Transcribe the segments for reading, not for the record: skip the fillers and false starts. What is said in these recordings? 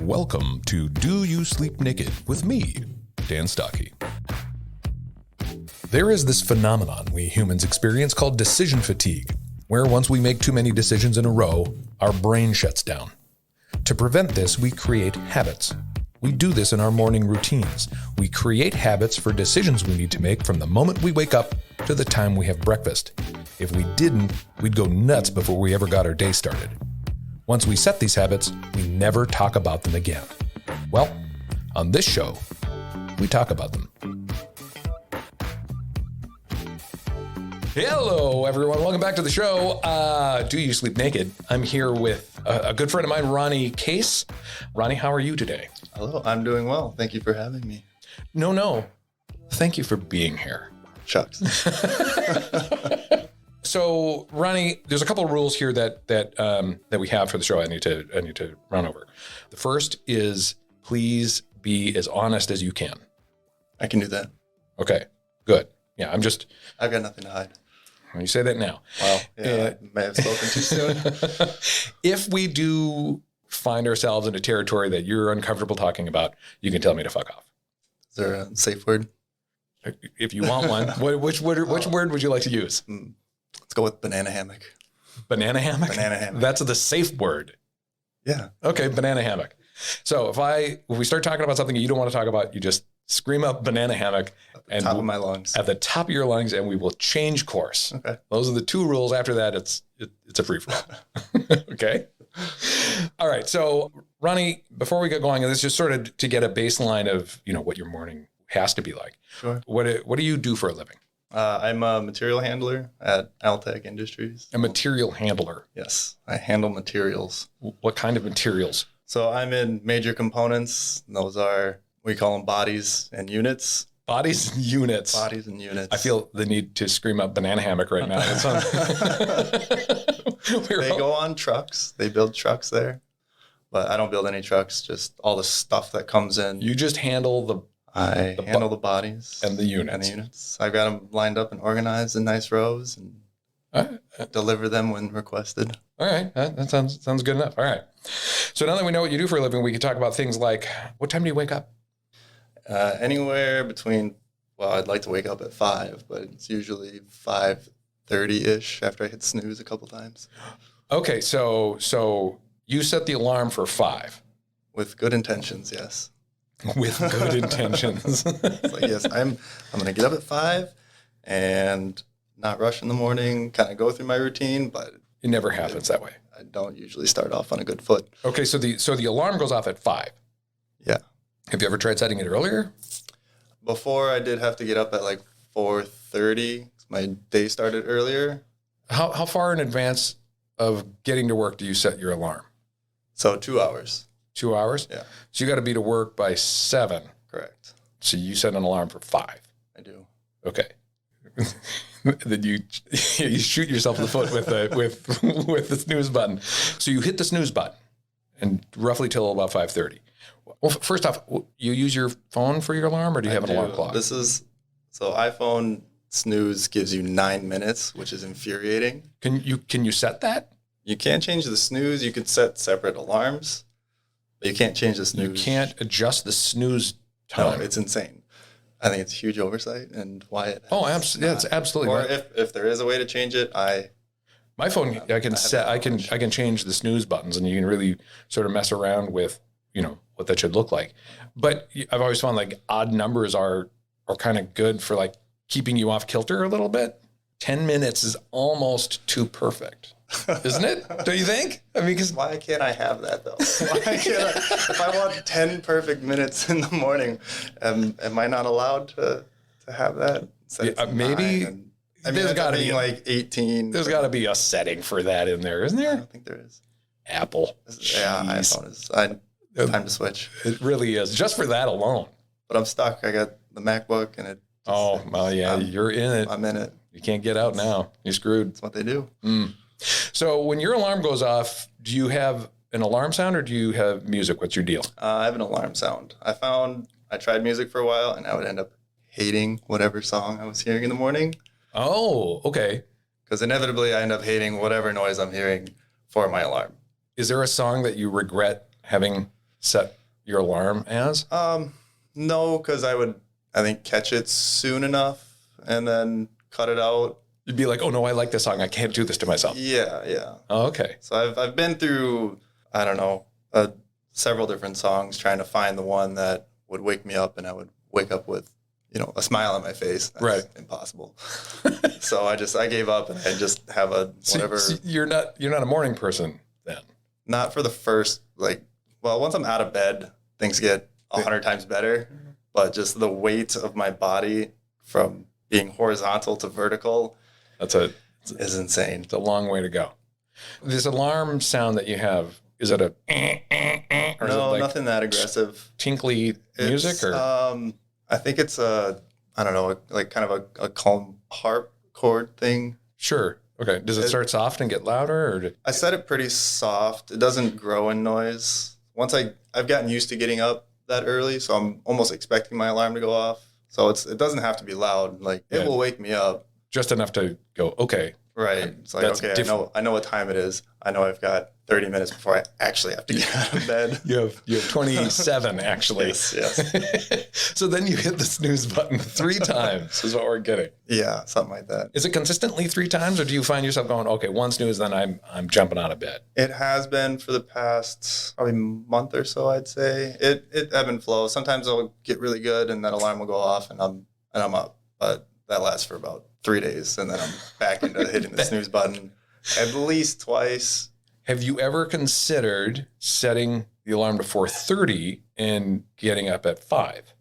Welcome to Do You Sleep Naked with me, Dan Stockey. There is this phenomenon we humans experience called decision fatigue, where once we make too many decisions in a row, our brain shuts down. To prevent this, we create habits. We do this in our morning routines. We create habits for decisions we need to make from the moment we wake up to the time we have breakfast. If we didn't, we'd go nuts before we ever got our day started. Once we set these habits, we never talk about them again. Well, on this show, we talk about them. Hello, everyone. Welcome back to the show. Do You Sleep Naked? I'm here with a good friend of mine, Ronnie Case. Ronnie, how are you today? Hello, I'm doing well. Thank you for having me. No. Thank you for being here. Shucks. So, Ronnie, there's a couple of rules here that we have for the show. I need to run over. The first is please be as honest as you can. I can do that. Okay, good. Yeah, I've got nothing to hide. Well, you say that now. Well, yeah, I may have spoken too soon. If we do find ourselves in a territory that you're uncomfortable talking about, you can tell me to fuck off. Is there a safe word? If you want one, which word would you like to use? Let's go with banana hammock. Banana hammock? Banana hammock. That's the safe word. Yeah. Okay, banana hammock. So if we start talking about something you don't want to talk about, you just scream up banana hammock at the top of my lungs. At the top of your lungs, and we will change course. Okay. Those are the two rules. After that, it's a free for all. Okay. All right. So, Ronnie, before we get going, and this is just sort of to get a baseline of what your morning has to be like. Sure. What do you do for a living? I'm a material handler at Altec Industries. A material handler. Yes, I handle materials. What kind of materials? So I'm in major components. Those are, we call them bodies and units. Bodies and units. Bodies and units. I feel the need to scream up banana hammock right now. They go on trucks. They build trucks there. But I don't build any trucks, just all the stuff that comes in. You just handle the bodies. And the units. I've got them lined up and organized in nice rows and deliver them when requested. All right. That sounds good enough. All right. So now that we know what you do for a living, we can talk about things like, what time do you wake up? Anywhere between, I'd like to wake up at 5, but it's usually 5:30-ish after I hit snooze a couple times. Okay. So you set the alarm for 5. With good intentions, yes. With good intentions. It's like, yes, I'm going to get up at 5 and not rush in the morning, kind of go through my routine, but it never happens that way. I don't usually start off on a good foot. Okay, so the alarm goes off at 5. Yeah. Have you ever tried setting it earlier? Before, I did have to get up at like 4:30. My day started earlier. How far in advance of getting to work do you set your alarm? So 2 hours. 2 hours? Yeah. So you got to be to work by 7. Correct. So you set an alarm for 5. I do. Okay. Then you shoot yourself in the foot with the snooze button. So you hit the snooze button, and roughly till about 5:30. Well, first off, you use your phone for your alarm, or do you have an alarm clock? So iPhone snooze gives you 9 minutes, which is infuriating. Can you set that? You can't change the snooze. You could set separate alarms, but you can't change the snooze. You can't adjust the snooze time. No, it's insane. I think it's a huge oversight, and why it. It's absolutely. Or right. if there is a way to change it, my phone, I can change the snooze buttons, and you can really sort of mess around with what that should look like. But I've always found like odd numbers are kind of good for like keeping you off kilter a little bit. 10 minutes is almost too perfect, isn't it? Don't you think? I mean, because why can't I have that though? Why can't I? If I want 10 perfect minutes in the morning, am I not allowed to have that? Maybe. There's got to be like 18. There's got to be a setting for that in there, isn't there? I don't think there is. Apple. Yeah, iPhone is. Time to switch. It really is, just for that alone. But I'm stuck. I got the MacBook, and it. You're in it. I'm in it. You can't get out now. You're screwed. That's what they do. So when your alarm goes off, do you have an alarm sound or do you have music? What's your deal? I have an alarm sound. I tried music for a while, and I would end up hating whatever song I was hearing in the morning. Oh, okay. Because inevitably I end up hating whatever noise I'm hearing for my alarm. Is there a song that you regret having set your alarm as? No, because I think, catch it soon enough and then cut it out. You'd be like, oh no, I like this song. I can't do this to myself. Yeah. Oh, okay. So I've been through, I don't know, several different songs trying to find the one that would wake me up and I would wake up with, a smile on my face. That's right. Impossible. So I gave up and I just have a whatever. So you're not a morning person then? Not for the first, once I'm out of bed, things get 100 times better. But just the weight of my body from being horizontal to vertical is insane. It's a long way to go. This alarm sound that you have, is it a or no, is it like nothing that aggressive. Tinkly music or I think it's kind of a calm harp chord thing. Sure. Okay. Does it start soft and get louder or I set it pretty soft. It doesn't grow in noise. Once I've gotten used to getting up that early, so I'm almost expecting my alarm to go off. So it doesn't have to be loud. It will wake me up. Just enough to go, okay. Right. It's like, okay, I know what time it is. I know I've got 30 minutes before I actually have to get out of bed. You have 27 actually. Yes. So then you hit the snooze button 3 times is what we're getting. Yeah, something like that. Is it consistently 3 times or do you find yourself going, okay, 1 snooze, then I'm jumping out of bed? It has been for the past probably month or so, I'd say. It ebb and flow. Sometimes I'll get really good and that alarm will go off and I'm up. But that lasts for about 3 days and then I'm back into hitting the snooze button at least twice. Have you ever considered setting the alarm to 4:30 and getting up at 5?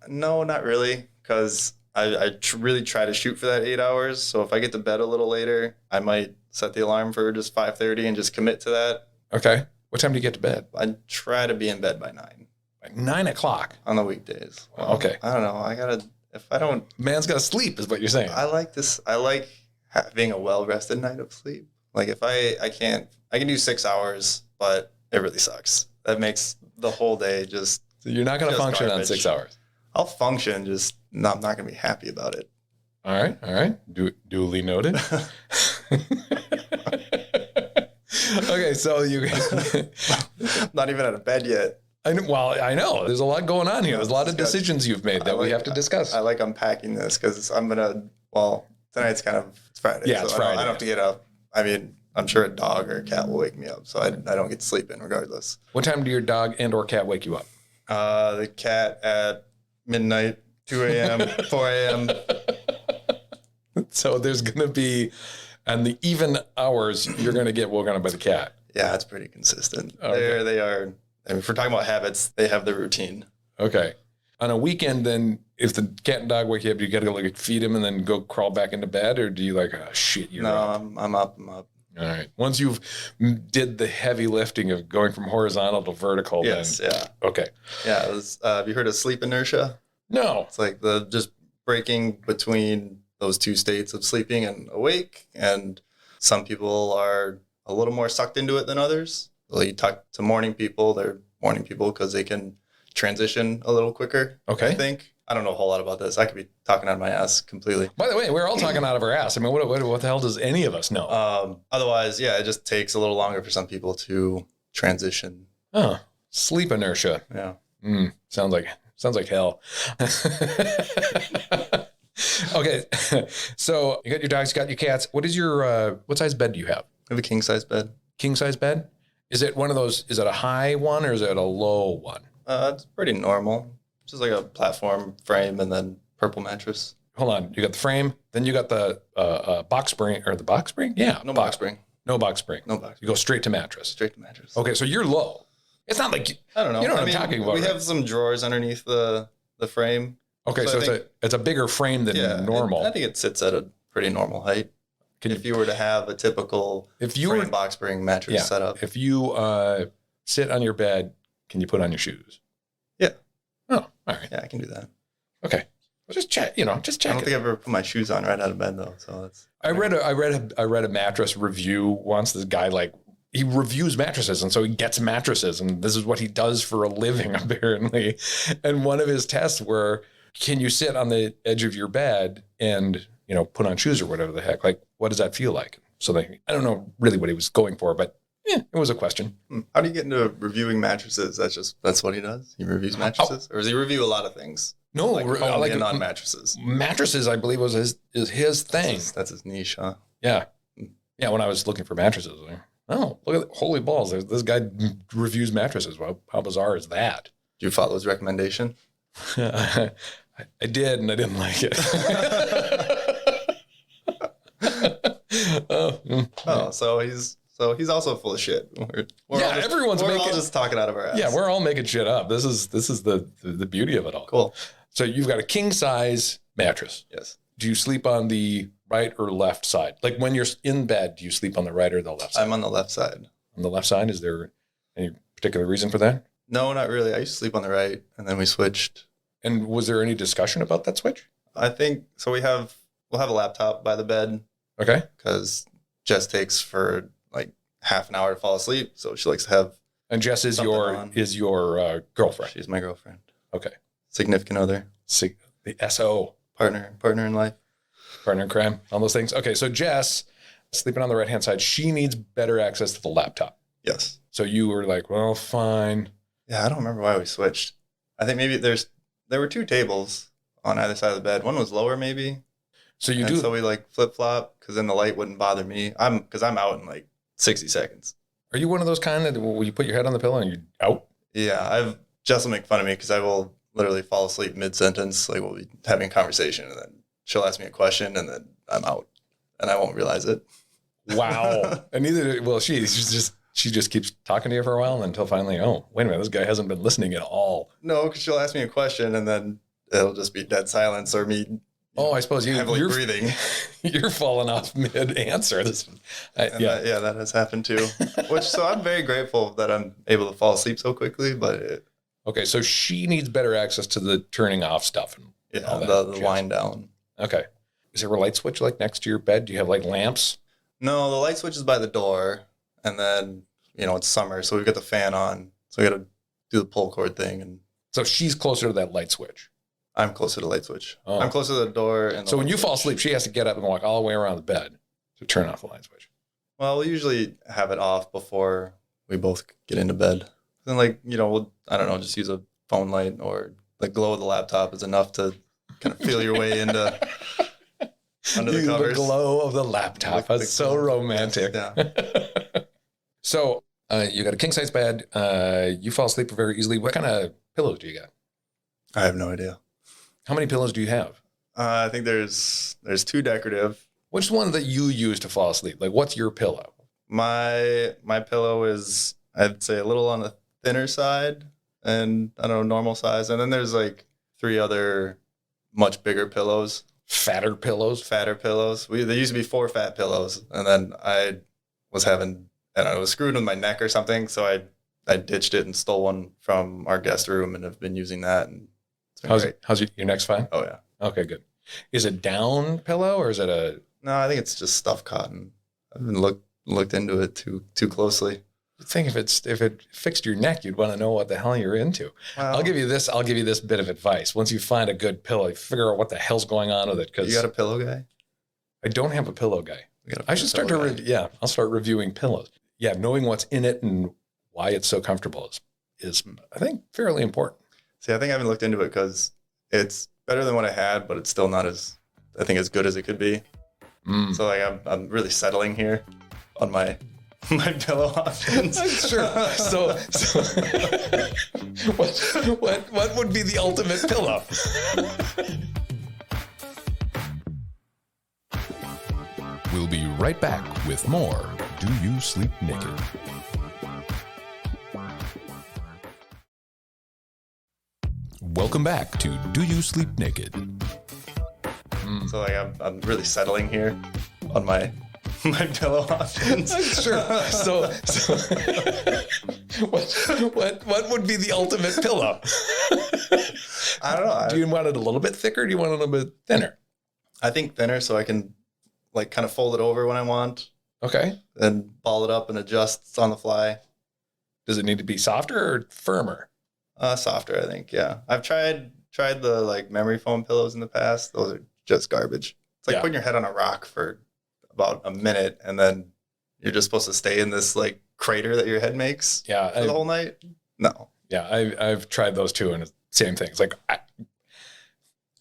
No, not really, because I really try to shoot for that 8 hours. So if I get to bed a little later, I might set the alarm for just 5:30 and just commit to that. Okay. What time do you get to bed? I try to be in bed by 9. Like 9 o'clock? On the weekdays. Well, okay. I don't know. If I don't... Man's got to sleep is what you're saying. I like having a well-rested night of sleep. If I can do 6 hours, but it really sucks. That makes the whole day just... So you're not going to function garbage. On 6 hours? I'll function, just I'm not going to be happy about it. All right. Duly noted. Okay, so you... Not even out of bed yet. I know. There's a lot going on here. There's a lot of decisions you've made that we have to discuss. I like unpacking this because tonight's it's Friday. Yeah, it's Friday. I don't have to get up. I mean, I'm sure a dog or a cat will wake me up, so I don't get to sleep in regardless. What time do your dog and or cat wake you up? The cat at midnight, 2 a.m., 4 a.m. So there's going to be, and the even hours you're going to get woken up by the cat. Yeah, it's pretty consistent. Okay. They are. I mean, if we're talking about habits, they have their routine. Okay. On a weekend, then, if the cat and dog wake you up, do you got to feed him and then go crawl back into bed, or do you shit, you're up? No, I'm up. All right. Once you've did the heavy lifting of going from horizontal to vertical, yes, then... yeah. Okay. Yeah, have you heard of sleep inertia? No. It's like the just breaking between those two states of sleeping and awake, and some people are a little more sucked into it than others. Well, you talk to morning people, they're morning people because they can transition a little quicker. Okay. I think. I don't know a whole lot about this. I could be talking out of my ass completely. By the way, we're all talking out of our ass. I mean, what the hell does any of us know? Otherwise, yeah, it just takes a little longer for some people to transition. Oh, sleep inertia. Yeah. Sounds like hell. Okay. So you got your dogs, you got your cats. What size bed do you have? I have a king size bed. King size bed? Is it one of those, is it a high one or is it a low one? It's pretty normal. Just like a platform frame and then purple mattress. Hold on. You got the frame, then you got the box spring, or the box spring? Yeah. No box spring. No box spring. No box. You go straight to mattress. Straight to mattress. Okay, so you're low. It's not like, I don't know. You know what I'm talking about. We have some drawers underneath the frame. Okay, so it's a bigger frame than normal. I think it sits at a pretty normal height. If you were to have a typical frame box spring mattress setup. If you sit on your bed, can you put on your shoes? Yeah. Oh, all right. Yeah, I can do that. Okay. Well, just check. Just check. I don't think I've ever put my shoes on right out of bed though. So that's. I read a mattress review once. This guy he reviews mattresses, and so he gets mattresses, and this is what he does for a living apparently. And one of his tests were, can you sit on the edge of your bed and put on shoes or whatever the heck? Like, what does that feel like? something. I don't know really what he was going for, but it was a question. How do you get into reviewing mattresses? That's what he does? He reviews mattresses? Or does he review a lot of things? No, like on mattresses. Mattresses, I believe, was his thing. That's his niche, huh? Yeah. Yeah, when I was looking for mattresses, I was like, oh, look at holy balls. This guy reviews mattresses. Well, how bizarre is that? Did you follow his recommendation? I did, and I didn't like it. So he's also full of shit. Everyone's all just talking out of our ass. Yeah, we're all making shit up. This is the beauty of it all. Cool. So you've got a king size mattress. Yes. Do you sleep on the right or left side? Like when you're in bed, do you sleep on the right or the left side? I'm on the left side. On the left side, is there any particular reason for that? No, not really. I used to sleep on the right, and then we switched. And was there any discussion about that switch? I think so. We'll have a laptop by the bed. Okay. Because Jess takes for like half an hour to fall asleep, so she likes to have. And Jess is your girlfriend. She's my girlfriend. Okay. Significant other. The SO. Partner in life. Partner in crime. All those things. Okay, so Jess, sleeping on the right-hand side, she needs better access to the laptop. Yes. So you were like, well, fine. Yeah, I don't remember why we switched. I think maybe there were two tables on either side of the bed. One was lower, maybe. So So we like flip-flop because then the light wouldn't bother me. Because I'm out in like 60 seconds. Are you one of those kind that will you put your head on the pillow and you're out? Yeah, Jess will make fun of me because I will literally fall asleep mid-sentence. Like we'll be having a conversation and then she'll ask me a question and then I'm out and I won't realize it. Wow. And she just keeps talking to you for a while until finally, oh, wait a minute, this guy hasn't been listening at all. No, because she'll ask me a question and then it'll just be dead silence or me. I suppose you're breathing. You're falling off mid-answer. That has happened too. So I'm very grateful that I'm able to fall asleep so quickly. Okay, so she needs better access to the turning off stuff and all that. The wind down. Okay. Is there a light switch like next to your bed? Do you have like lamps? No, the light switch is by the door, and then it's summer, so we've got the fan on, so we got to do the pull cord thing, and so she's closer to that light switch. I'm closer to the light switch. Oh. I'm closer to the door. And so when you fall asleep, she has to get up and walk all the way around the bed to turn off the light switch. Well, we usually have it off before we both get into bed. Then, we'll, I don't know, just use a phone light or the glow of the laptop is enough to kind of feel your way into under the covers. The glow of the laptop. That's so romantic. Yeah. So you got a king size bed. You fall asleep very easily. What kind of pillows do you got? I have no idea. How many pillows do you have? I think there's two decorative. Which one that you use to fall asleep? Like, what's your pillow? My pillow is, I'd say, a little on the thinner side, and I don't know, normal size. And then there's like three other much bigger pillows. Fatter pillows? Fatter pillows. There used to be 4 fat pillows, and then I was screwed with my neck or something, so I ditched it and stole one from our guest room and have been using that. And how's your neck's fine? Oh, yeah. Okay, good. Is it down pillow or is it a... No, I think it's just stuffed cotton. I haven't looked into it too closely. I think if it fixed your neck, you'd want to know what the hell you're into. Well, I'll give you this bit of advice. Once you find a good pillow, you figure out what the hell's going on with it. You got a pillow guy? I don't have a pillow guy. I should start I'll start reviewing pillows. Yeah, knowing what's in it and why it's so comfortable is I think fairly important. See, I think I haven't looked into it because it's better than what I had, but it's still not as good as it could be. So I'm really settling here on my pillow options. Sure. So what would be the ultimate pillow? We'll be right back with more Do You Sleep Naked? Welcome back to Do You Sleep Naked? So I'm really settling here on my pillow options. Sure. So what would be the ultimate pillow? I don't know. Do you want it a little bit thicker or do you want it a little bit thinner? I think thinner so I can kind of fold it over when I want. Okay. And ball it up and adjust on the fly. Does it need to be softer or firmer? Softer, I think. Yeah. I've tried the memory foam pillows in the past. Those are just garbage. It's like putting your head on a rock for about a minute, and then you're just supposed to stay in this like crater that your head makes Yeah. for the whole night. No. Yeah. I've tried those too. And it's the same thing. It's like,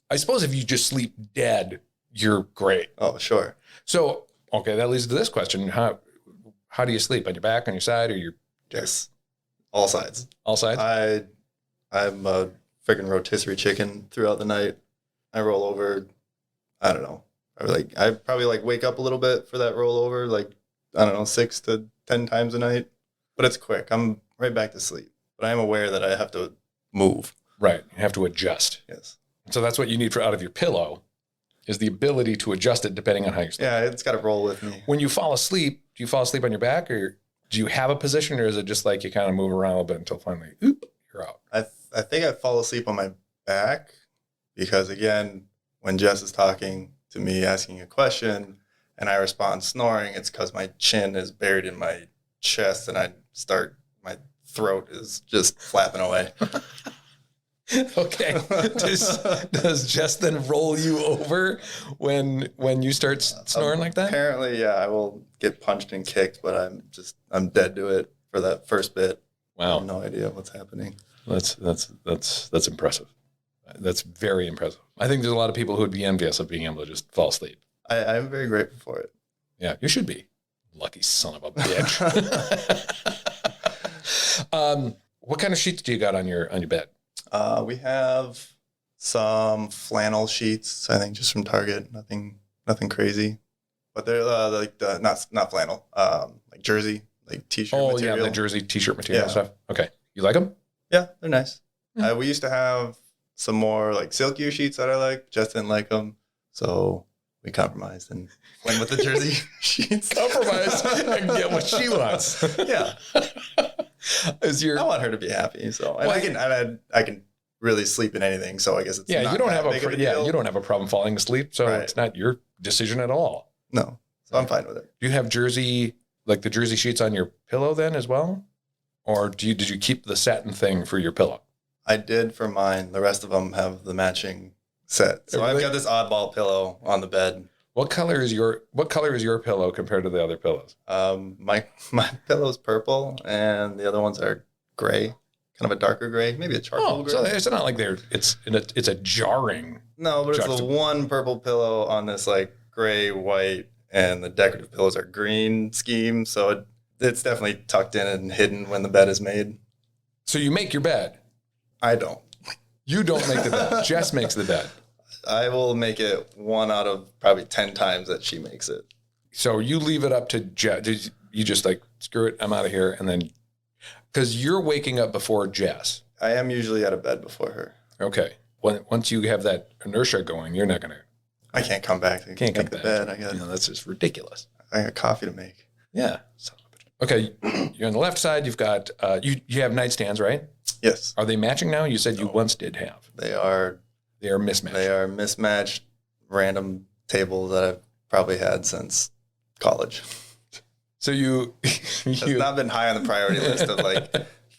I suppose if you just sleep dead, you're great. Oh, sure. So, okay, that leads to this question. How do you sleep? On your back, on your side, or your Yes. All sides. all sides? I'm a freaking rotisserie chicken throughout the night. I roll over. I don't know. I probably like wake up a little bit for that rollover, like, I don't know, 6 to 10 times a night. But it's quick. I'm right back to sleep. But I am aware that I have to move. Right. You have to adjust. Yes. So that's what you need out of your pillow is the ability to adjust it depending on how you sleep. Yeah, it's got to roll with me. When you fall asleep, do you fall asleep on your back, or do you have a position, or is it just like you kind of move around a little bit until finally, oop, you're out? I think I fall asleep on my back because, again, when Jess is talking to me, asking a question, and I respond snoring, it's because my chin is buried in my chest and my throat is just flapping away. Okay. Does Jess then roll you over when you start snoring like that? Apparently, yeah, I will get punched and kicked, but I'm dead to it for that first bit. I Wow. have no idea what's happening. That's impressive. That's very impressive. I think there's a lot of people who would be envious of being able to just fall asleep. I'm very grateful for it. Yeah, you should be. Lucky son of a bitch. What kind of sheets do you got on your bed? We have some flannel sheets, I think, just from Target. Nothing crazy, but they're not flannel, like jersey, like t-shirt material. Yeah, the jersey t-shirt material Yeah. stuff. Okay, you like them? Yeah, they're nice. Mm. We used to have some more like silkier sheets that I like. Jess didn't like them, so we compromised and went with the jersey sheets. Compromise and get what she wants. Yeah, I want her to be happy. So and I can really sleep in anything. So I guess it's you don't have big of a deal. you don't have a problem falling asleep, so Right. it's not your decision at all. No, so I'm fine with it. Do you have the jersey sheets on your pillow then as well, or did you keep the satin thing for your pillow? I did for mine. The rest of them have the matching set. So I've got this oddball pillow on the bed. What color is your pillow compared to the other pillows? My pillow's purple, and the other ones are gray, kind of a darker gray, maybe a charcoal gray. So it's not like it's a jarring. No, but it's the one purple pillow on this like gray, white, and the decorative pillows are green scheme. So it's definitely tucked in and hidden when the bed is made. So you make your bed. I don't. You don't make the bed. Jess makes the bed. I will make it 1 out of probably 10 times that she makes it. So you leave it up to Jess. You just like, screw it, I'm out of here. And then, because you're waking up before Jess. I am usually out of bed before her. Okay. Once you have that inertia going, you're not going to. I can't come back to Can't come make the back. bed. That's just ridiculous. I got coffee to make. Yeah. Okay. You're on the left side. You've got, you have nightstands, right? Yes. Are they matching now? You said you once did have. They are mismatched. They are mismatched random tables that I've probably had since college. So It's not been high on the priority list of like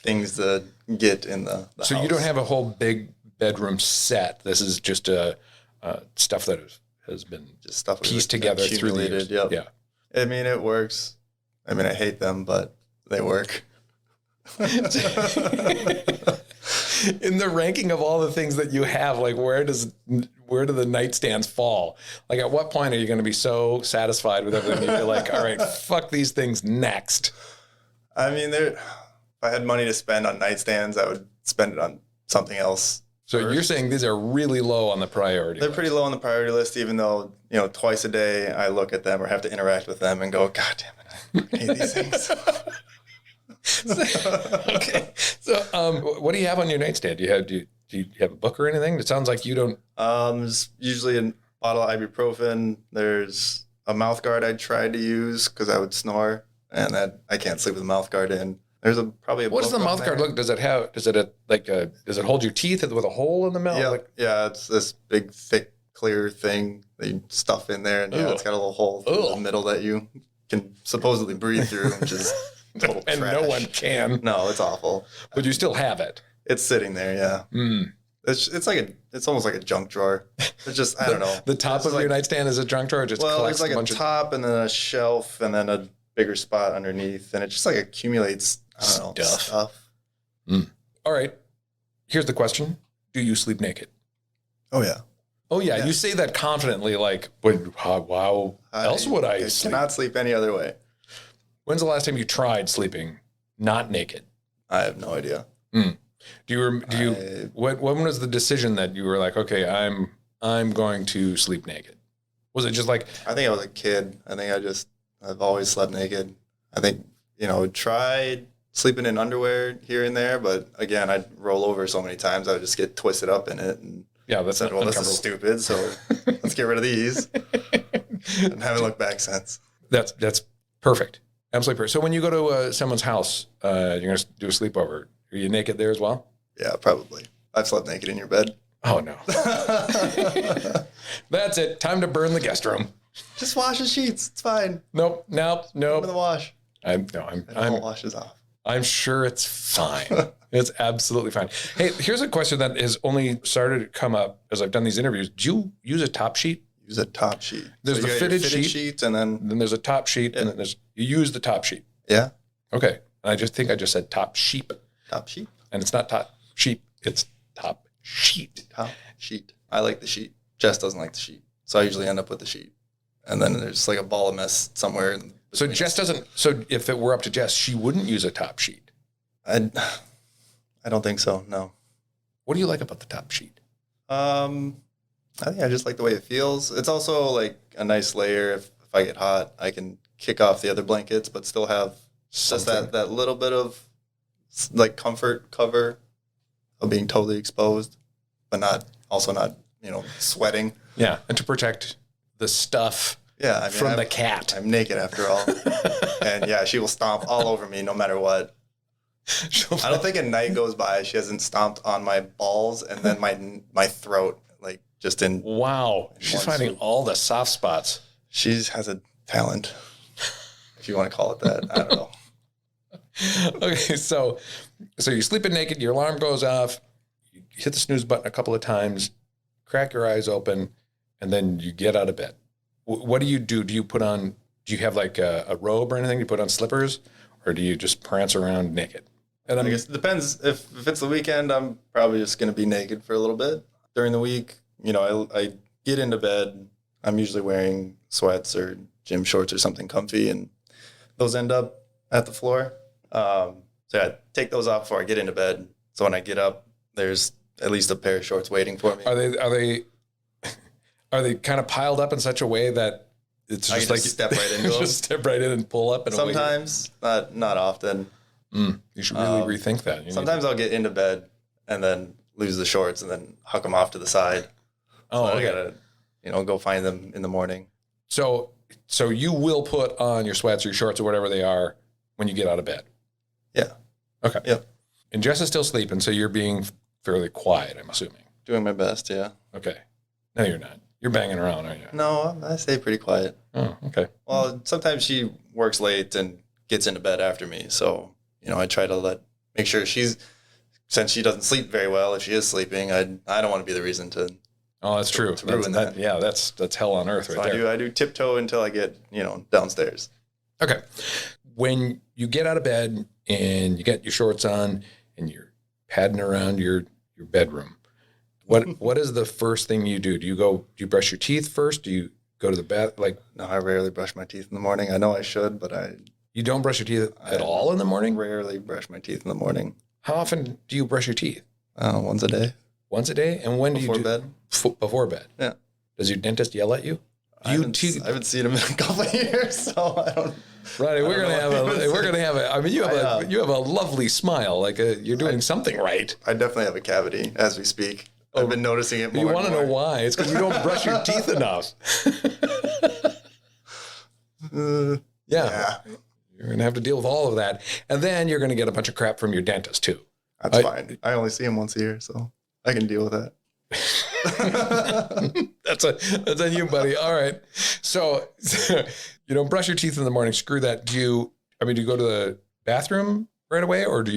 things to get in the So house. you don't have a whole big bedroom set. This is just stuff that has been just stuff pieced together through the years. Yep. Yeah. I mean, it works. I mean, I hate them, but they work. In the ranking of all the things that you have, like where do the nightstands fall? Like at what point are you going to be so satisfied with everything you're like, all right, fuck these things next? I mean, if I had money to spend on nightstands, I would spend it on something else. So first. You're saying these are really low on the priority They're list. pretty low on the priority list, even though, twice a day I look at them or have to interact with them and go, God damn it, I hate these things. Okay. So what do you have on your nightstand? Do you have a book or anything? It sounds like you don't. There's usually a bottle of ibuprofen. There's a mouth guard I tried to use because I would snore, and that I can't sleep with a mouth guard in. There's probably a. What does the mouth guard look? Does it hold your teeth with a hole in the mouth? Yeah, it's this big, thick, clear thing that you stuff in there, and it's got a little hole through the middle that you can supposedly breathe through, which is total and trash. no one can. No, it's awful. But you still have it. It's sitting there, yeah. Mm. It's almost like a junk drawer. It's just, I don't know. The top of your nightstand is a junk drawer. Just Well, collects there's like a a bunch top and then a shelf and then a bigger spot underneath. And it just like accumulates, I don't know, stuff. All right. Here's the question. Do you sleep naked? Oh, yeah. Oh, yeah. You say that confidently, like, wow, else would I sleep? Cannot sleep any other way. When's the last time you tried sleeping not naked? I have no idea. When was the decision that you were like, okay, I'm going to sleep naked? Was it just like, I think I was a kid. I've always slept naked. I think, tried sleeping in underwear here and there, but again, I'd roll over so many times, I would just get twisted up in it. And yeah, that's said, well, this is stupid, so let's get rid of these. And haven't looked back since. That's perfect. Absolutely perfect. So when you go to someone's house, you're going to do a sleepover. Are you naked there as well? Yeah, probably. I've slept naked in your bed. Oh, no. That's it. Time to burn the guest room. Just wash the sheets. It's fine. Nope. Put them in the wash. I'm washes off. I'm sure it's fine. It's absolutely fine. Hey, here's a question that has only started to come up as I've done these interviews. Do you use a top sheet? Use a top sheet. There's the fitted sheet, and then there's a top sheet, and then you use the top sheet. Yeah. Okay. I just said top sheep. Top sheet. And it's not top sheep. It's top sheet. Top sheet. I like the sheet. Jess doesn't like the sheet, so I usually end up with the sheet. And then there's like a ball of mess somewhere. So Jess doesn't. So if it were up to Jess, she wouldn't use a top sheet. I don't think so. No. What do you like about the top sheet? I think I just like the way it feels. It's also like a nice layer. If I get hot, I can kick off the other blankets, but still have just that little bit of like comfort cover of being totally exposed, but not sweating. Yeah, and to protect the stuff. Yeah, from the cat. I'm naked after all, and yeah, she will stomp all over me no matter what. I don't think a night goes by she hasn't stomped on my balls and then my throat, like just in. Wow, she's finding all the soft spots. She has a talent, if you want to call it that. I don't know. Okay, so you're sleeping naked. Your alarm goes off. You hit the snooze button a couple of times, crack your eyes open, and then you get out of bed. What do you do? Do you have like a robe or anything? Do you put on slippers, or do you just prance around naked? And I guess it depends. If it's the weekend, I'm probably just going to be naked for a little bit. During the week, I get into bed. I'm usually wearing sweats or gym shorts or something comfy, and those end up at the floor. So I take those off before I get into bed. So when I get up, there's at least a pair of shorts waiting for me. Are they kind of piled up in such a way that it's just like step right into them? Just step right in and pull up? And sometimes, not often. You should really rethink that. Sometimes I'll get into bed and then lose the shorts and then huck them off to the side. Oh, so okay. I gotta, go find them in the morning. So you will put on your sweats or your shorts or whatever they are when you get out of bed. Yeah. Okay. Yep. And Jess is still sleeping, so you're being fairly quiet, I'm assuming. Doing my best, yeah. Okay. No, you're not. You're banging around, aren't you? No, I stay pretty quiet. Oh, okay. Well, sometimes she works late and gets into bed after me. So, I try to make sure since she doesn't sleep very well, if she is sleeping, I don't want to be the reason to. Oh, that's true. To ruin that. Yeah, that's hell on earth right there. I do tiptoe until I get, downstairs. Okay. When you get out of bed and you get your shorts on and you're padding around your bedroom, what is the first thing you do? Do you brush your teeth first? Do you go to the bath? No, I rarely brush my teeth in the morning. I know I should, but You don't brush your teeth at all in the morning? Rarely brush my teeth in the morning. How often do you brush your teeth? Once a day. Once a day? And when Before do you do bed? Before bed? Yeah. Does your dentist yell at you? I haven't seen him in a couple of years, so I don't. Ronnie, we're gonna have a. I mean, you have a lovely smile. You're doing something right. I definitely have a cavity as we speak. I've been noticing it more. You want to know why? It's because you don't brush your teeth enough. Yeah. You're going to have to deal with all of that. And then you're going to get a bunch of crap from your dentist, too. That's fine. I only see him once a year, so I can deal with that. That's on you, buddy. All right. So you don't brush your teeth in the morning. Screw that. Do you go to the bathroom right away, or are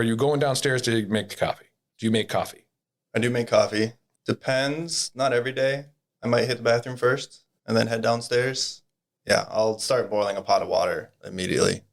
you going downstairs to make the coffee? Do you make coffee? I do make coffee. Depends. Not every day. I might hit the bathroom first and then head downstairs. Yeah, I'll start boiling a pot of water immediately.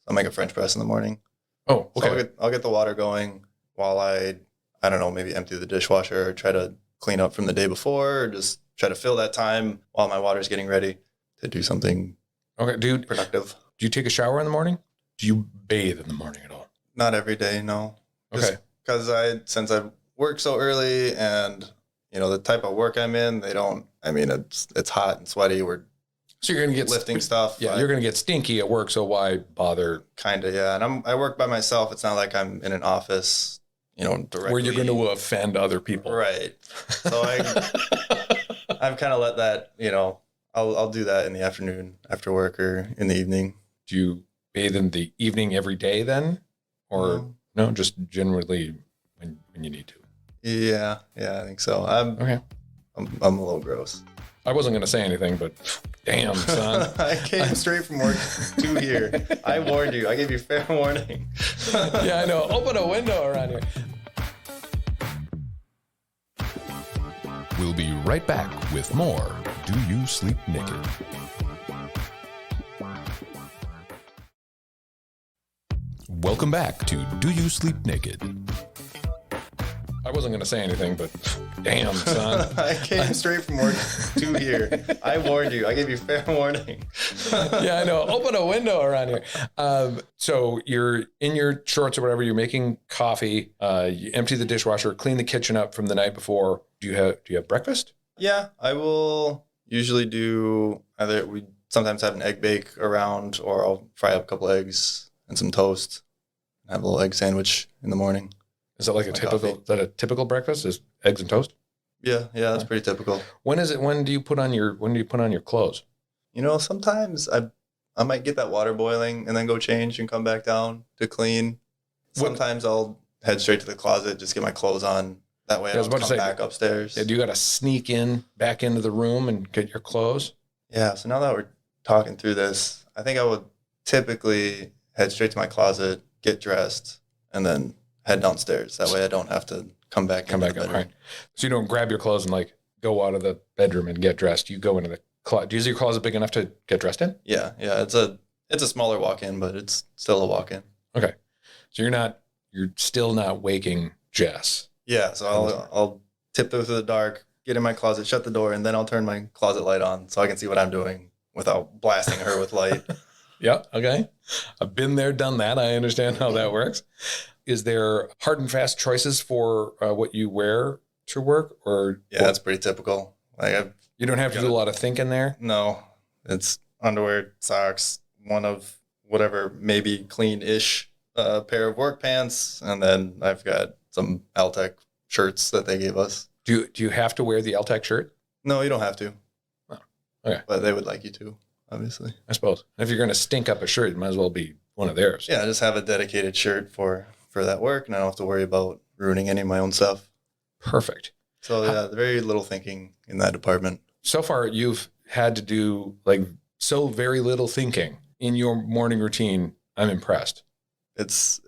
I'll make a French press in the morning. Oh, okay. So I'll get the water going while I don't know, maybe empty the dishwasher or try to clean up from the day before, or just try to fill that time while my water's getting ready to do something productive. Do you take a shower in the morning? Do you bathe in the morning at all? Not every day, no. Okay. Because since I work so early and, the type of work I'm in, it's hot and sweaty. So you're going to get lifting stuff. Yeah, you're going to get stinky at work, so why bother? Kind of, yeah. And I work by myself. It's not like I'm in an office, directly. Where you're going to offend other people. Right. So I've kind of let that, I'll do that in the afternoon after work or in the evening. Do you bathe in the evening every day then? Or no, just generally when you need to? Yeah, I think so. Okay. I'm a little gross. I wasn't going to say anything, but damn, son. I came straight from work to here. I warned you. I gave you fair warning. Yeah, I know. Open a window around here. We'll be right back with more Do You Sleep Naked? Welcome back to Do You Sleep Naked? I wasn't going to say anything, but damn, son. I came straight from work to here. I warned you. I gave you fair warning. Yeah, I know. Open a window around here. So you're in your shorts or whatever. You're making coffee. You empty the dishwasher, clean the kitchen up from the night before. Do you have breakfast? Yeah, I will usually do we sometimes have an egg bake around, or I'll fry up a couple eggs and some toast. Have a little egg sandwich in the morning. Is that like a typical breakfast? Is eggs and toast? Yeah, that's pretty typical. When do you put on your clothes? Sometimes I might get that water boiling and then go change and come back down to clean. Sometimes I'll head straight to the closet, just get my clothes on. That way I don't come back upstairs. Do you got to sneak back into the room and get your clothes? Yeah, so now that we're talking through this, I think I would typically head straight to my closet, get dressed, and then head downstairs. That way I don't have to come back into the bedroom. Right. So you don't grab your clothes and go out of the bedroom and get dressed. You go into the closet. Is your closet big enough to get dressed in? Yeah. It's a smaller walk-in, but it's still a walk-in. Okay. So you're still not waking Jess. Yeah. So I'll tiptoe through the dark, get in my closet, shut the door, and then I'll turn my closet light on so I can see what I'm doing without blasting her with light. Yeah. Okay. I've been there, done that. I understand how that works. Is there hard and fast choices for what you wear to work? That's pretty typical. You don't have to do a lot of thinking there? No. It's underwear, socks, one of whatever, maybe clean-ish pair of work pants, and then I've got some Altec shirts that they gave us. Do you have to wear the Altec shirt? No, you don't have to. Oh, okay. But they would like you to, obviously. I suppose. If you're going to stink up a shirt, it might as well be one of theirs. Yeah, just have a dedicated shirt for that work, and I don't have to worry about ruining any of my own stuff. Perfect. So very little thinking in that department. So far, you've had to do so very little thinking in your morning routine. I'm impressed. It's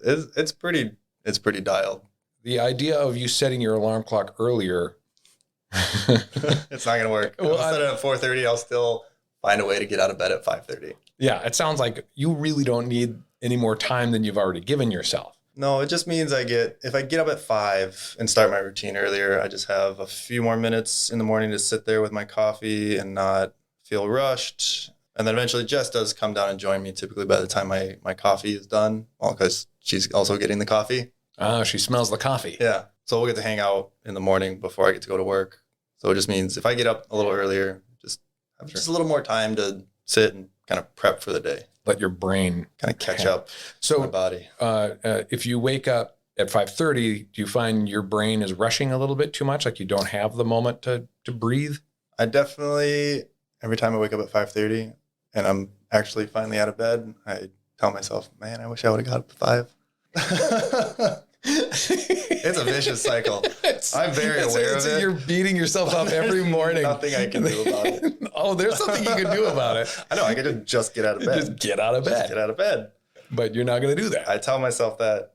pretty dialed. The idea of you setting your alarm clock earlier. It's not going to work. Well, I'll set it at 4:30. I'll still find a way to get out of bed at 5:30. Yeah, it sounds like you really don't need any more time than you've already given yourself. No, it just means if I get up at 5 and start my routine earlier, I just have a few more minutes in the morning to sit there with my coffee and not feel rushed. And then eventually Jess does come down and join me typically by the time my coffee is done, because she's also getting the coffee. She smells the coffee. Yeah. So we'll get to hang out in the morning before I get to go to work. So it just means if I get up a little earlier, just have just a little more time to sit and kind of prep for the day. Let your brain kind of catch up to my body. If you wake up at 5:30, do you find your brain is rushing a little bit too much? Like you don't have the moment to breathe? I definitely, every time I wake up at 5:30 and I'm actually finally out of bed, I tell myself, man, I wish I would have got up at 5. It's a vicious cycle. I'm very aware of it. You're beating yourself up every morning. Nothing I can do about it. Oh, there's something you can do about it. I know. I can just get out of bed. Just get out of bed. Just get out of bed. But you're not going to do that. I tell myself that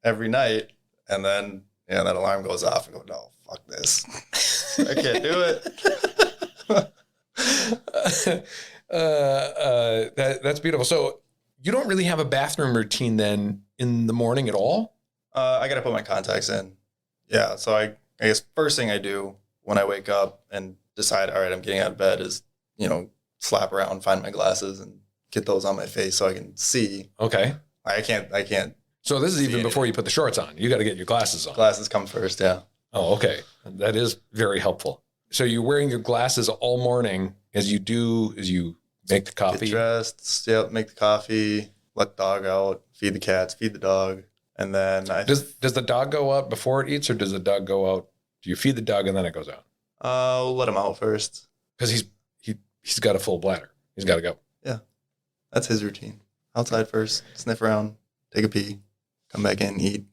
every night, and then Yeah, that alarm goes off. I go, no, fuck this. I can't do it. That's beautiful. So you don't really have a bathroom routine then in the morning at all? I got to put my contacts in. Yeah. So I guess first thing I do when I wake up and decide, all right, I'm getting out of bed is, slap around, find my glasses and get those on my face so I can see. Okay. I can't. So this is even anything. before you put the shorts on. You got to get your glasses on. Glasses come first. Yeah. Oh, okay. That is very helpful. So you're wearing your glasses all morning as you make the coffee. Get dressed. Yep. Make the coffee, let the dog out, feed the cats, feed the dog. And then does the dog go out before it eats or does the dog go out? Do you feed the dog and then it goes out? We'll let him out first. Because he's got a full bladder. He's got to go. Yeah. That's his routine. Outside first, sniff around, take a pee, come back in, eat.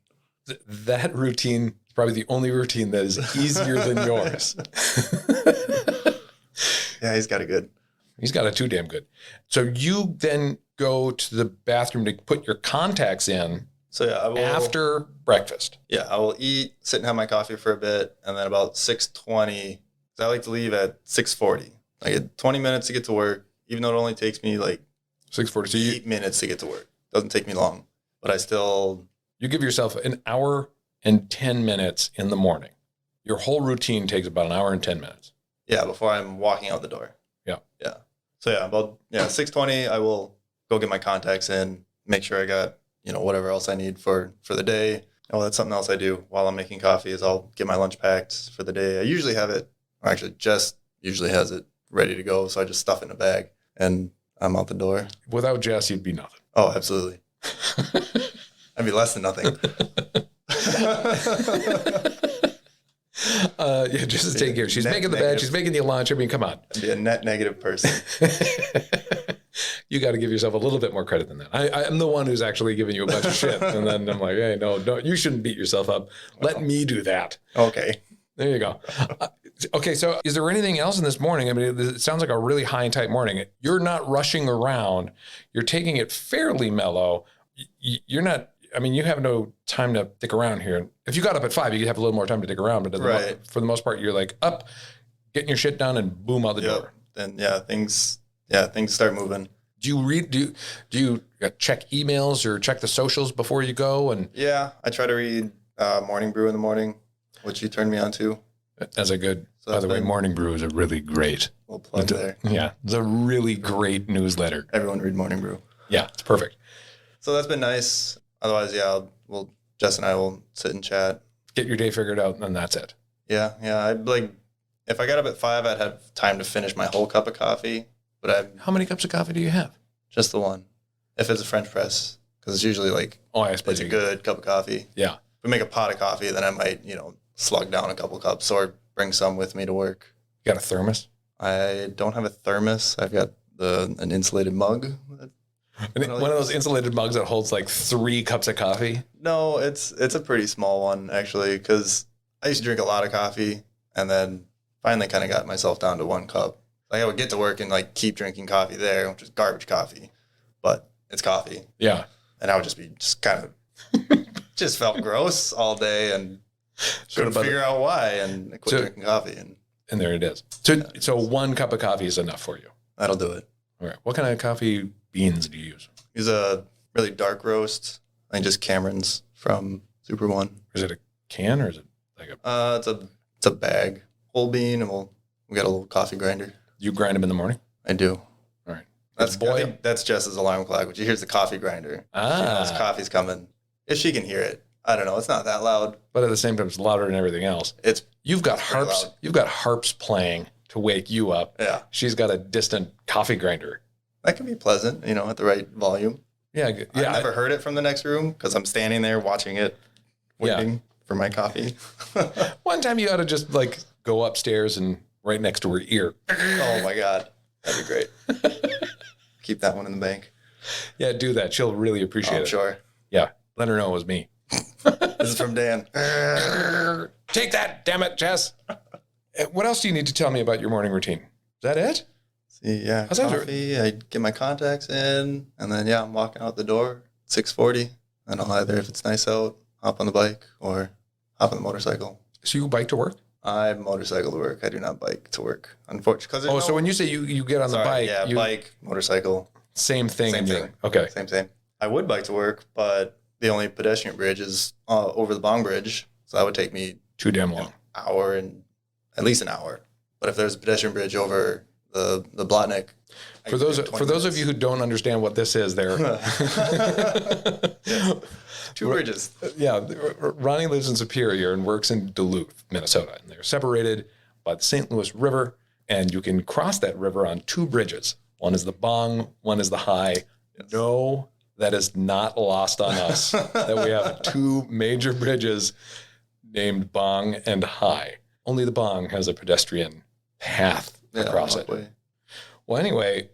That routine is probably the only routine that is easier than yours. Yeah, he's got it good. He's got it too damn good. So you then go to the bathroom to put your contacts in. So yeah, I will, after breakfast. Yeah, I will eat, sit and have my coffee for a bit, and then about 6:20, I like to leave at 6:40. I get 20 minutes to get to work, even though it only takes me like 6:40. So 8 minutes to get to work. Doesn't take me long, but I still. You give yourself an hour and 10 minutes in the morning. Your whole routine takes about an hour and 10 minutes. Yeah, before I'm walking out the door. Yeah. Yeah. So yeah, about 6:20, I will go get my contacts in, make sure I got whatever else I need for the day. Oh, that's something else I do while I'm making coffee is I'll get my lunch packed for the day. I usually have it, or actually Jess usually has it ready to go. So I just stuff it in a bag and I'm out the door. Without Jess, you'd be nothing. Oh, absolutely. I'd be less than nothing. Just take care. She's making the bed. She's making the lunch. I mean, come on. I'd be a net negative person. You got to give yourself a little bit more credit than that. I'm the one who's actually giving you a bunch of shit. And then I'm like, hey, no, you shouldn't beat yourself up. Let me do that. Okay. There you go. Okay, so is there anything else in this morning? I mean, it sounds like a really high and tight morning. You're not rushing around. You're taking it fairly mellow. You're not, I mean, you have no time to dick around here. If you got up at 5, you could have a little more time to dick around. But for the most part, you're like up, getting your shit done, and boom, out the door. Then, things start moving. Do you read? Do you check emails or check the socials before you go? And yeah, I try to read Morning Brew in the morning, which you turned me on to. As a good, by the way, Morning Brew is a really great. We'll plug there. Yeah, it's a really great newsletter. Everyone read Morning Brew. Yeah, it's perfect. So that's been nice. Otherwise, Jess and I will sit and chat. Get your day figured out, and that's it. Yeah. If I got up at 5, I'd have time to finish my whole cup of coffee. But how many cups of coffee do you have? Just the one. If it's a French press, because it's usually it's a good cup of coffee. Yeah. If we make a pot of coffee, then I might, slug down a couple cups or bring some with me to work. You got a thermos? I don't have a thermos. I've got an insulated mug. One of those insulated mugs that holds like 3 cups of coffee? No, it's a pretty small one, actually, because I used to drink a lot of coffee and then finally kind of got myself down to 1 cup. I would get to work and keep drinking coffee there, which is garbage coffee, but it's coffee. Yeah. And I would just kind of just felt gross all day and couldn't figure out why and I quit drinking coffee. And there it is. So 1 cup of coffee is enough for you. That'll do it. All right. What kind of coffee beans do you use? Use a really dark roast. I think just Cameron's from Super One. Is it a can or is it like a? It's a bag, whole bean, and we got a little coffee grinder. You grind them in the morning? I do. All right. I think that's Jess's alarm clock, which she hears the coffee grinder. She knows coffee's coming. If she can hear it. I don't know. It's not that loud. But at the same time, it's louder than everything else. You've got harps. Loud. You've got harps playing to wake you up. Yeah. She's got a distant coffee grinder. That can be pleasant, at the right volume. Yeah. I've never heard it from the next room because I'm standing there watching it, waiting for my coffee. One time you ought to just go upstairs and right next to her ear. Oh my God. That'd be great. Keep that one in the bank. Yeah, do that. She'll really appreciate it. I'm sure. Yeah. Let her know it was me. This is from Dan. Take that, damn it, Jess. What else do you need to tell me about your morning routine? Is that it? See, yeah, coffee. I get my contacts in, and then, I'm walking out the door, 6:40. And I'll either, if it's nice out, hop on the bike or hop on the motorcycle. So you bike to work? I motorcycle to work. I do not bike to work, unfortunately. So when you say you get on the bike, yeah, bike, motorcycle, same thing. Same thing. Okay. Same. I would bike to work, but the only pedestrian bridge is over the Bong Bridge, so that would take me too damn long. Hour and at least an hour. But if there's a pedestrian bridge over the Blotnick, for those of you who don't understand what this is, there. Yes. Two bridges. Yeah, Ronnie lives in Superior and works in Duluth, Minnesota, and they're separated by the St. Louis River, and you can cross that river on two bridges. One is the Bong, one is the High. Yes. No, that is not lost on us that we have two major bridges named Bong and High. Only the Bong has a pedestrian path across it. Way. Well, anyway,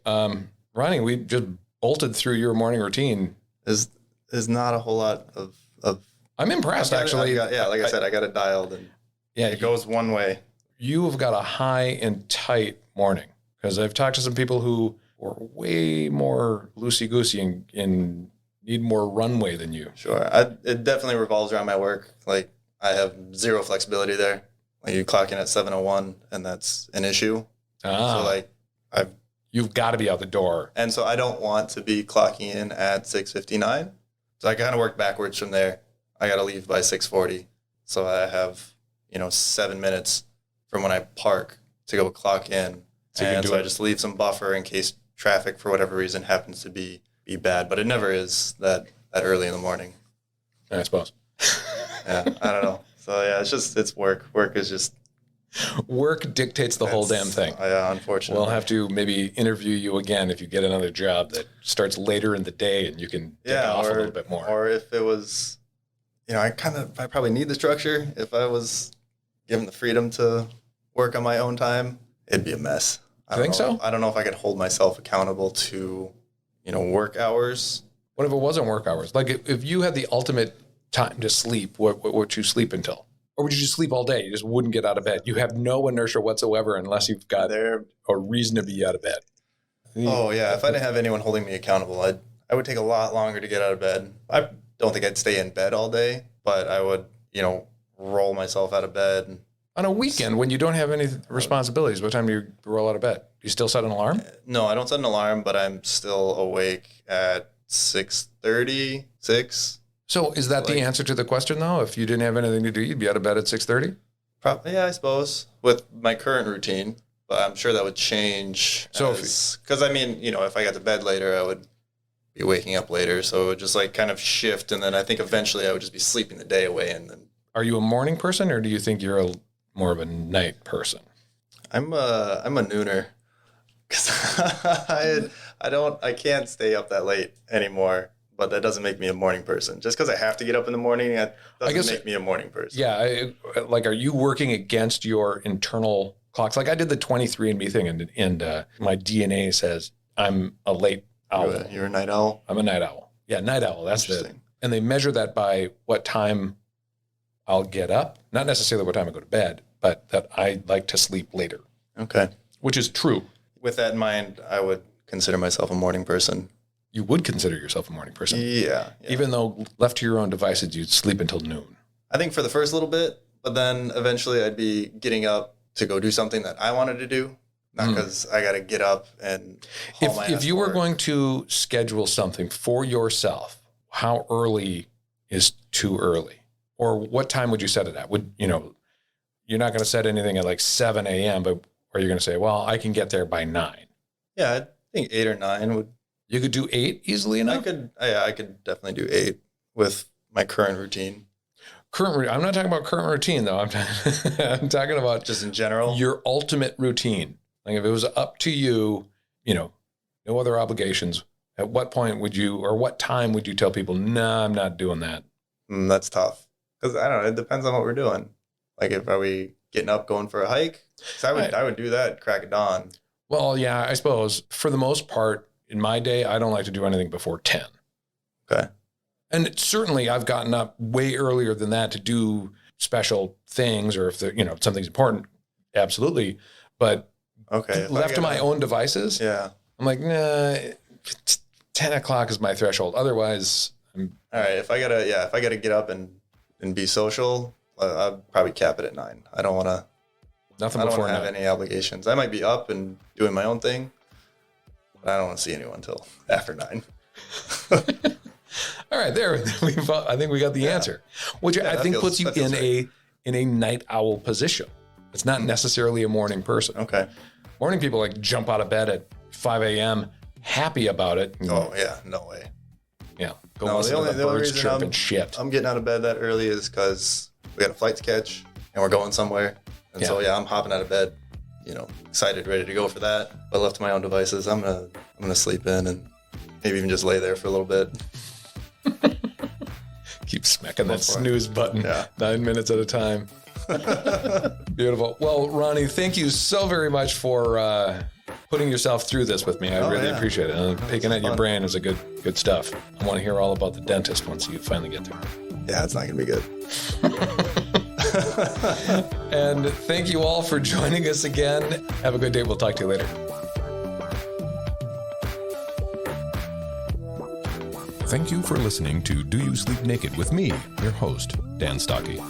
Ronnie, we just bolted through your morning routine. Is not a whole lot of. I'm impressed, actually. Like I said, I got it dialed, and it goes one way. You've got a high and tight morning, because I've talked to some people who are way more loosey-goosey and need more runway than you. Sure. It definitely revolves around my work. Like, I have zero flexibility there. Like, you clock in at 7:01, and that's an issue. So, like, you've got to be out the door. And so I don't want to be clocking in at 6:59. So I kind of work backwards from there. I got to leave by 6:40. So I have, 7 minutes from when I park to go clock in. So I just leave some buffer in case traffic, for whatever reason, happens to be bad. But it never is that early in the morning. I suppose. Yeah, I don't know. So, yeah, it's work. Work is just... Work dictates the whole damn thing. Yeah, unfortunately. We'll have to maybe interview you again if you get another job that starts later in the day and you can take off a little bit more. Or if it was, I probably need the structure. If I was given the freedom to work on my own time, it'd be a mess. I think so? I don't know if I could hold myself accountable to, work hours. What if it wasn't work hours? Like if you had the ultimate time to sleep, what would you sleep until? Or would you just sleep all day? You just wouldn't get out of bed. You have no inertia whatsoever unless you've got a reason to be out of bed. Oh, yeah. If I didn't have anyone holding me accountable, I would take a lot longer to get out of bed. I don't think I'd stay in bed all day, but I would, roll myself out of bed. On a weekend when you don't have any responsibilities, what time do you roll out of bed? Do you still set an alarm? No, I don't set an alarm, but I'm still awake at 6:30, 6. So is that the answer to the question, though? If you didn't have anything to do, you'd be out of bed at 6:30? Probably, yeah, I suppose, with my current routine. But I'm sure that would change. So, because if I got to bed later, I would be waking up later. So it would just kind of shift. And then I think eventually I would just be sleeping the day away. And then. Are you a morning person, or do you think you're more of a night person? I'm a nooner. Because I can't stay up that late anymore. But that doesn't make me a morning person. Just because I have to get up in the morning, that doesn't make me a morning person. Yeah. Are you working against your internal clocks? Like I did the 23andMe thing, and my DNA says I'm a late owl. You're a night owl? I'm a night owl. Yeah, night owl. That's and they measure that by what time I'll get up. Not necessarily what time I go to bed, but that I like to sleep later. Okay. Which is true. With that in mind, I would consider myself a morning person. You would consider yourself a morning person. Yeah. Even though left to your own devices, you'd sleep until noon. I think for the first little bit, but then eventually I'd be getting up to go do something that I wanted to do, not because I got to get up and haul my ass If you were work. going to schedule something for yourself, how early is too early? Or what time would you set it at? You're not going to set anything at like 7 a.m., but are you going to say, well, I can get there by 9? Yeah, I think 8 or 9 would. You could do 8 easily enough? I could definitely do 8 with my current routine. I'm not talking about current routine, though. I'm talking about just in general. Your ultimate routine. Like if it was up to you, no other obligations, at what point would you, or what time would you tell people, nah, I'm not doing that? That's tough. Because I don't know, it depends on what we're doing. Like are we getting up, going for a hike? Because I would do that crack of dawn. Well, yeah, I suppose for the most part, in my day, I don't like to do anything before 10. Okay. And certainly I've gotten up way earlier than that to do special things, or if something's important, absolutely. But left to my own devices, yeah, I'm like, nah, 10 o'clock is my threshold. Otherwise, all right. If I gotta get up and be social, I'd probably cap it at 9. I don't want to. Nothing I don't before want to have 9. any obligations. I might be up and doing my own thing, but I don't want to see anyone until after 9. All right, there. I think we got the answer, which I think puts you in a night owl position. It's not necessarily a morning person. Okay. Morning people like jump out of bed at 5 a.m. happy about it. Oh yeah, no way. Yeah, go listen to the birds chirp and shit. I'm getting out of bed that early is because we got a flight to catch and we're going somewhere. And so I'm hopping out of bed, excited, ready to go for that. But left to my own devices, I'm gonna sleep in and maybe even just lay there for a little bit. Keep smacking that snooze button 9 minutes at a time. Beautiful. Well, Ronnie, thank you so very much for putting yourself through this with me. I really appreciate it. And picking at your brain is a good stuff. I want to hear all about the dentist once you finally get there. Yeah, it's not going to be good. And thank you all for joining us again. Have a good day. We'll talk to you later. Thank you for listening to Do You Sleep Naked with me, your host, Dan Stockey.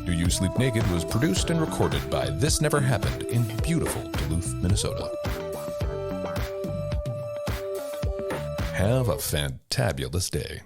Do You Sleep Naked was produced and recorded by This Never Happened in beautiful Duluth, Minnesota. Have a fantabulous day.